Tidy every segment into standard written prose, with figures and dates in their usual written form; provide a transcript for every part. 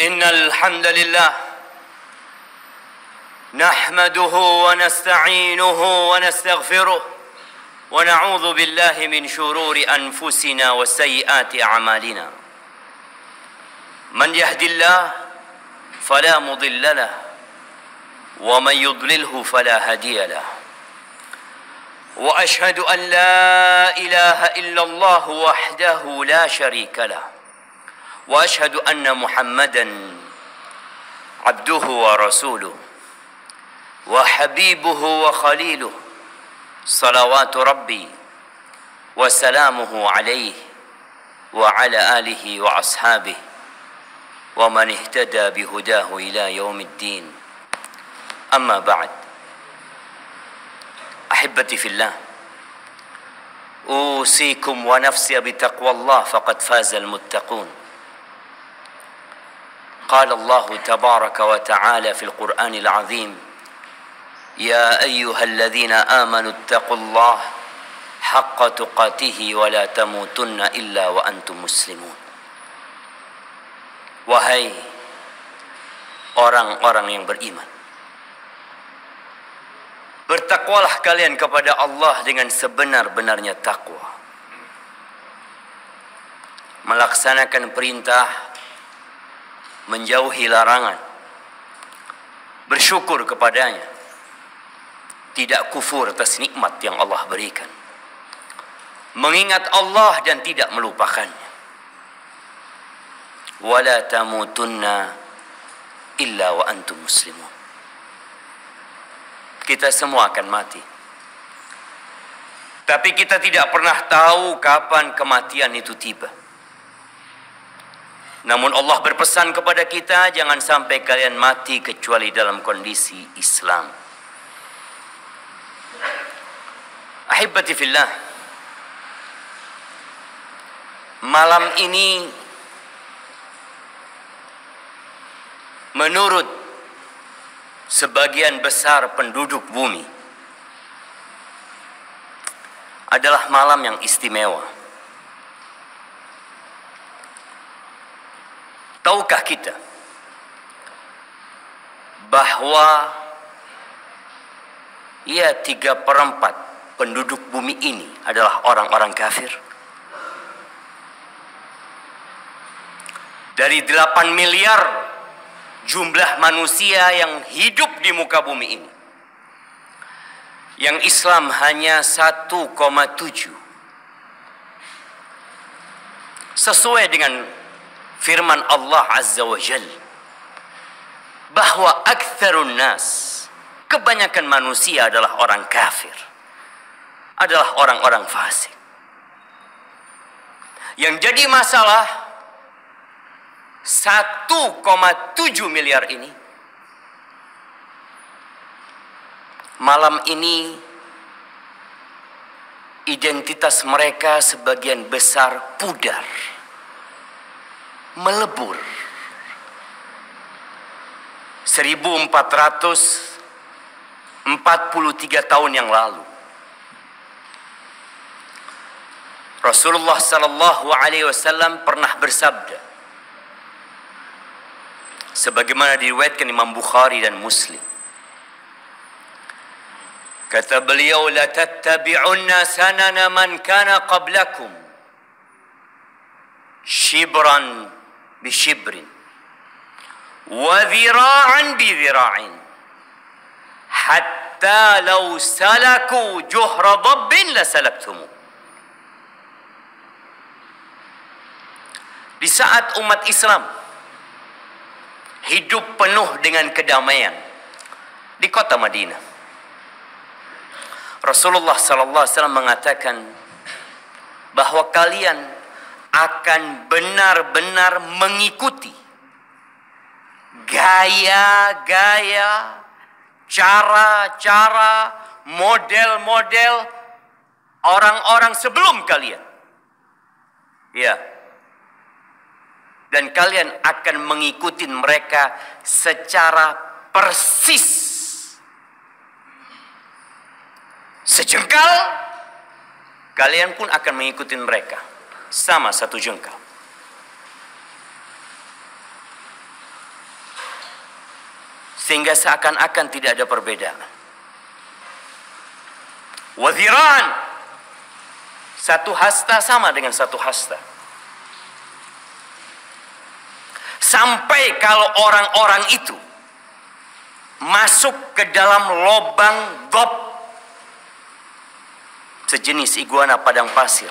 إن الحمد لله نحمده ونستعينه ونستغفره ونعوذ بالله من شرور أنفسنا وسيئات أعمالنا من يهد الله فلا مضل له ومن يضلله فلا هادي له وأشهد أن لا إله إلا الله وحده لا شريك له وأشهد أن محمدا عبده ورسوله وحبيبه وخليله صلوات ربي وسلامه عليه وعلى آله وأصحابه ومن اهتدى بهداه إلى يوم الدين أما بعد أحبتي في الله أوصيكم ونفسي بتقوى الله فقد فاز المتقون قال الله تبارك وتعالى في القرآن العظيم يا أيها الذين آمنوا اتقوا الله حق تقاته ولا تموتن إلا وأنتم مسلمون. Wahai orang-orang yang beriman, bertakwalah kalian kepada Allah dengan sebenar-benarnya takwa, melaksanakan perintah, menjauhi larangan, bersyukur kepadanya, tidak kufur atas nikmat yang Allah berikan, mengingat Allah dan tidak melupakannya. Wala tamutunna illa wa antum muslimun. Kita semua akan mati, tapi kita tidak pernah tahu kapan kematian itu tiba. Namun Allah berpesan kepada kita, jangan sampai kalian mati kecuali dalam kondisi Islam. Ahibati fillah, malam ini menurut sebagian besar penduduk bumi adalah malam yang istimewa. Tahukah kita bahwa 3/4 penduduk bumi ini adalah orang-orang kafir? Dari 8 miliar jumlah manusia yang hidup di muka bumi ini, yang Islam hanya 1,7. Sesuai dengan firman Allah Azza wa Jalla bahwa aktsarun nas, kebanyakan manusia adalah orang kafir, adalah orang-orang fasik. Yang jadi masalah 1,7 miliar ini, malam ini identitas mereka sebagian besar pudar, melebur. 1443 tahun yang lalu Rasulullah sallallahu alaihi wasallam pernah bersabda, sebagaimana diriwayatkan Imam Bukhari dan Muslim. Kata beliau, la tattabi'unna sanana man kana qablakum shibran bi shibrin wa dhira'an bi dhira'in hatta law salaku juhra dabbin la salaktumu. Di saat umat Islam hidup penuh dengan kedamaian di kota Madinah, Rasulullah sallallahu alaihi wasallam mengatakan bahwa kalian akan benar-benar mengikuti gaya-gaya, cara-cara, model-model orang-orang sebelum kalian. Ya. Dan kalian akan mengikuti mereka secara persis. Sejengkal, kalian pun akan mengikuti mereka sama satu jengkal. sehingga seakan-akan tidak ada perbedaan. Wadhiran, satu hasta sama dengan satu hasta. Sampai kalau orang-orang itu masuk ke dalam lubang gob sejenis iguana padang pasir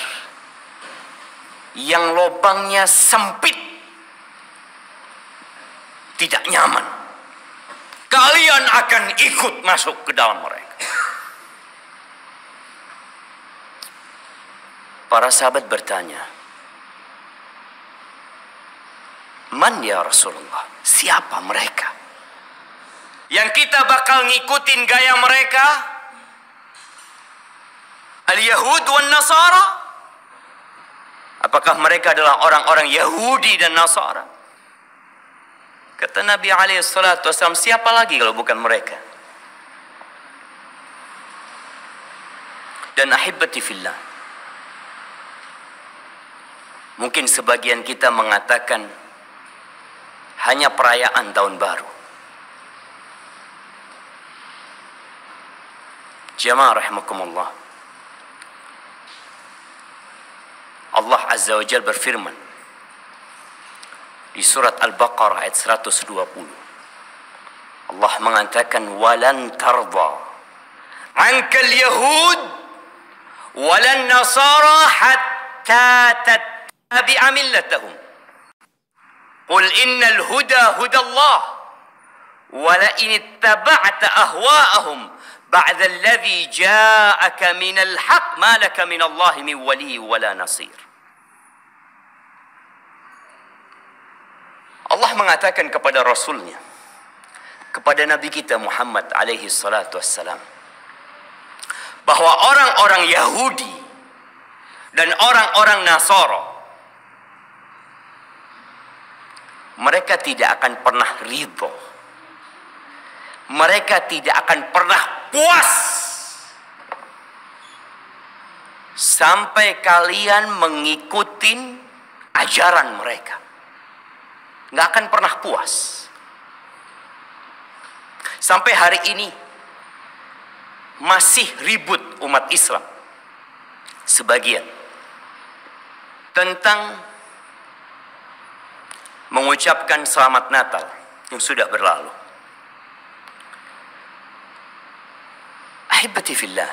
yang lubangnya sempit, tidak nyaman, kalian akan ikut masuk ke dalam mereka. Para sahabat bertanya, man ya Rasulullah, siapa mereka yang kita bakal ngikutin gaya mereka? Al-Yahud wan Nasara? Apakah mereka adalah orang-orang Yahudi dan Nasara? Kata Nabi SAW, siapa lagi kalau bukan mereka? Dan ahibati fillah, mungkin sebagian kita mengatakan hanya perayaan tahun baru. Jamaah rahimakumullah, Allah Azza wa Jalla berfirman di surat Al-Baqarah ayat 120. Allah mengatakan, walan tarda ankal yahud walan nasara hatta tattabi'a millatahum qul innal huda hudallah wala in ittaba'ta ahwa'ahum ba'da alladhi ja'aka minal haqq ma laka minallahi min wali wala nasir. Allah mengatakan kepada Rasulnya, kepada Nabi kita Muhammad alaihi salatu wassalam, bahwa orang-orang Yahudi dan orang-orang Nasara, mereka tidak akan pernah ridho, mereka tidak akan pernah puas sampai kalian mengikuti ajaran mereka. Nggak akan pernah puas. Sampai hari ini masih ribut umat Islam sebagian tentang mengucapkan selamat Natal yang sudah berlalu. Ahibati fillah,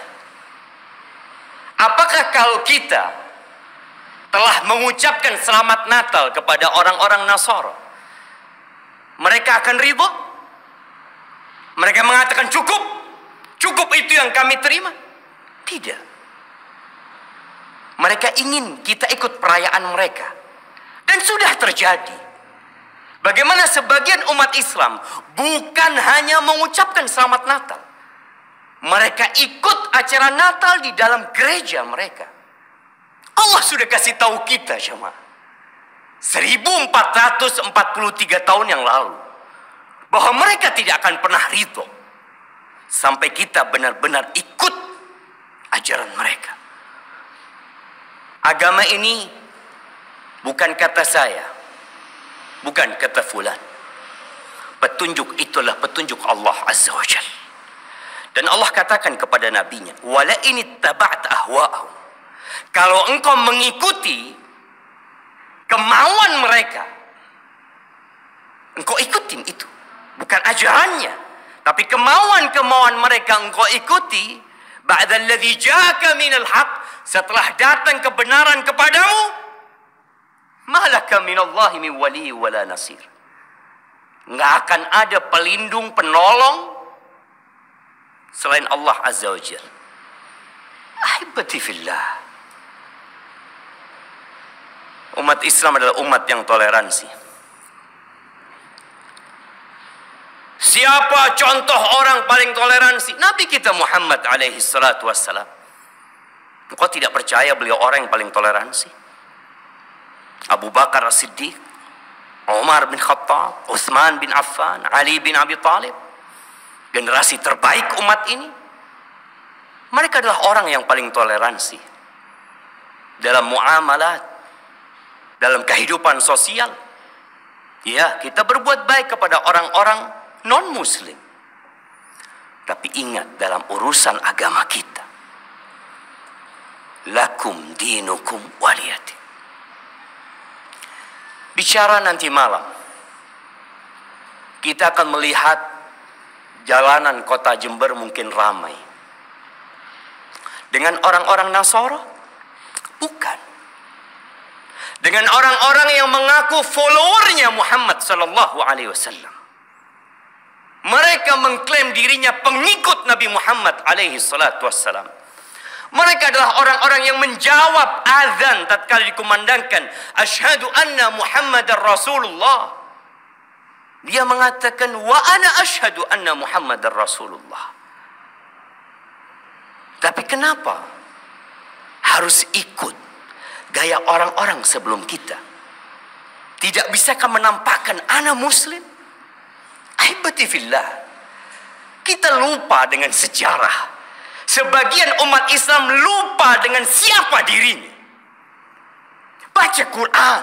apakah kalau kita telah mengucapkan selamat Natal kepada orang-orang Nasara, mereka akan ridho? Mereka mengatakan cukup itu yang kami terima? Tidak. Mereka ingin kita ikut perayaan mereka. Dan sudah terjadi. Bagaimana sebagian umat Islam bukan hanya mengucapkan selamat Natal, mereka ikut acara Natal di dalam gereja mereka. Allah sudah kasih tahu kita, jemaah, 1443 tahun yang lalu, bahwa mereka tidak akan pernah ridho sampai kita benar-benar ikut ajaran mereka. Agama ini bukan kata saya, bukan kata fulan. Petunjuk itulah petunjuk Allah Azza wa Jalla. Dan Allah katakan kepada nabinya, wala in ittaba'ta ahwa'ahum, kalau engkau mengikuti kemauan mereka, engkau ikutin itu, bukan ajarannya, tapi kemauan-kemauan mereka engkau ikuti. Ba'dalladzi ja'aka minal haqq, setelah datang kebenaran kepadamu, malaka minallahi min wali wala nasir, nggak akan ada pelindung penolong selain Allah Azza wa Jalla. Ahibati fillah, umat Islam adalah umat yang toleransi. Siapa contoh orang paling toleransi? Nabi kita Muhammad alaihi salatu wassalam. Engkau tidak percaya beliau orang yang paling toleransi? Abu Bakar As-Siddiq, Umar bin Khattab, Utsman bin Affan, Ali bin Abi Thalib, generasi terbaik umat ini. Mereka adalah orang yang paling toleransi dalam muamalat, dalam kehidupan sosial. Ya, kita berbuat baik kepada orang-orang non-muslim. Tapi ingat, dalam urusan agama kita, lakum dinukum waliyadin. Bicara nanti malam, kita akan melihat jalanan kota Jember mungkin ramai dengan orang-orang Nasara? Bukan. Dengan orang-orang yang mengaku followernya Muhammad sallallahu alaihi wasallam. Mereka mengklaim dirinya pengikut Nabi Muhammad alaihi salatu wassalam. Mereka adalah orang-orang yang menjawab azan tatkala dikumandangkan, asyhadu anna Muhammadar Rasulullah. Dia mengatakan, wa ana asyhadu anna Muhammadar Rasulullah. Tapi kenapa harus ikut gaya orang-orang sebelum kita? Tidak bisakah menampakkan ana muslim? Ahibati fillah, kita lupa dengan sejarah. Sebagian umat Islam lupa dengan siapa dirinya. Baca Quran,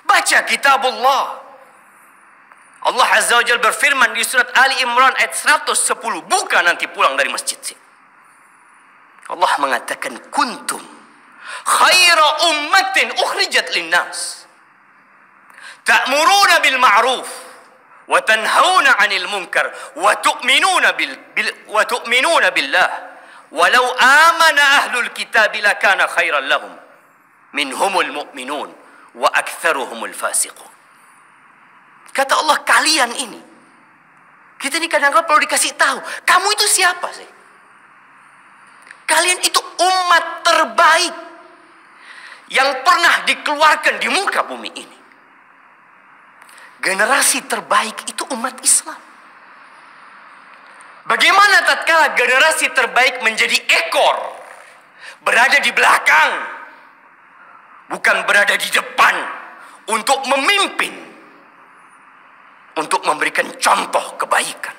baca kitabullah. Allah Azza wa Jalla berfirman di surat Ali Imran ayat 110. Buka nanti pulang dari masjid sini. Allah mengatakan, kuntum khaira ummatin ukhrijat linnas ta'muruna bil ma'ruf wa tanhauna 'anil munkar wa tu'minuna billah walau amana ahlul kitab lakana khairan lahum minhumul mu'minun wa aktsaruhumul fasiqun. Kata Allah, kalian ini, kita ini kadang-kadang perlu dikasih tahu, kamu itu siapa sih? Kalian itu umat terbaik yang pernah dikeluarkan di muka bumi ini. Generasi terbaik itu umat Islam. Bagaimana tatkala generasi terbaik menjadi ekor, berada di belakang, bukan berada di depan untuk memimpin, untuk memberikan contoh kebaikan.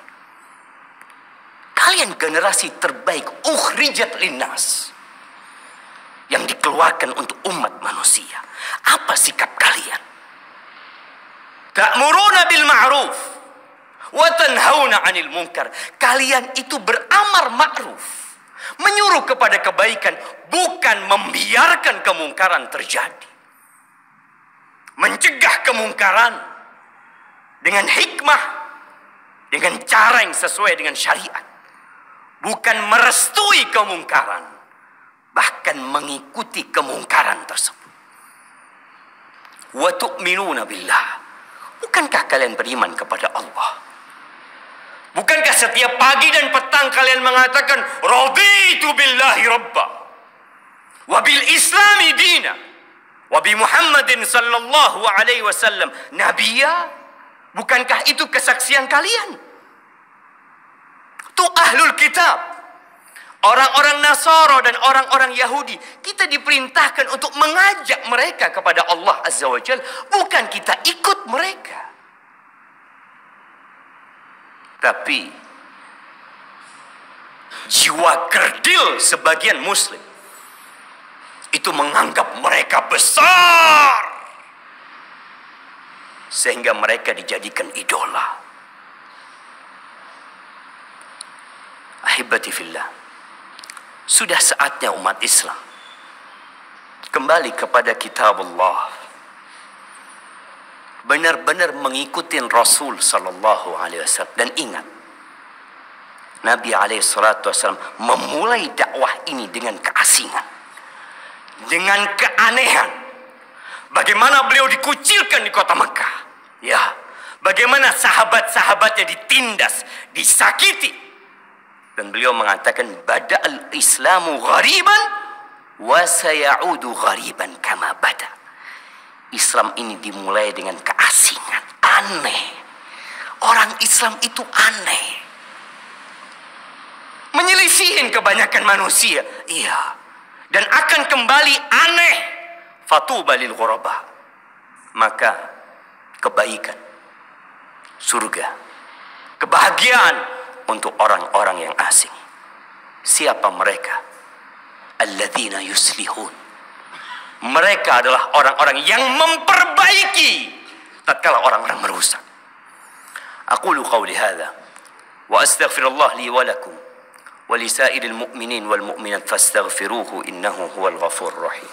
Kalian generasi terbaik, ukhrijat linnas, yang dikeluarkan untuk umat manusia. Apa sikap kalian? Ta'muruna bil ma'ruf wa tanhauna 'anil munkar. Kalian itu beramar ma'ruf, menyuruh kepada kebaikan, bukan membiarkan kemungkaran terjadi. Mencegah kemungkaran dengan hikmah, dengan cara yang sesuai dengan syariat. Bukan merestui kemungkaran, bahkan mengikuti kemungkaran tersebut. Wa tu'minuna billah. Bukankah kalian beriman kepada Allah? Bukankah setiap pagi dan petang kalian mengatakan, raditu billahi rabba wa bil islami dina wa bi Muhammadin sallallahu alaihi wasallam nabiyya? Bukankah itu kesaksian kalian? Itu ahlul kitab, orang-orang Nasara dan orang-orang Yahudi. Kita diperintahkan untuk mengajak mereka kepada Allah Azza wa Jalla, bukan kita ikut mereka. Tapi jiwa kerdil sebagian muslim itu menganggap mereka besar, sehingga mereka dijadikan idola. Ahibati fillah, sudah saatnya umat Islam kembali kepada kitab Allah, benar-benar mengikuti Rasul sallallahu alaihi wasallam. Dan ingat, Nabi alaihi salatu wasallam memulai dakwah ini dengan keasingan, dengan keanehan. Bagaimana beliau dikucilkan di kota Mekah, ya, bagaimana sahabat-sahabatnya ditindas, disakiti. Dan beliau mengatakan, bada'al islamu ghariban wa sayaudu ghariban kama bada. Islam ini dimulai dengan keasingan, aneh. Orang Islam itu aneh, menyelisihin kebanyakan manusia, iya, dan akan kembali aneh. Fatuba lil ghuraba. Maka kebaikan, surga, kebahagiaan untuk orang-orang yang asing. Siapa mereka? Alladzina yuslihun. Mereka adalah orang-orang yang memperbaiki tatkala orang-orang merusak. Aqulu qawli hadza wa astaghfirullah li wa lakum wa li sa'iril mu'minin wal mu'minat fastaghfiruhu innahu huwal ghafurur rahim.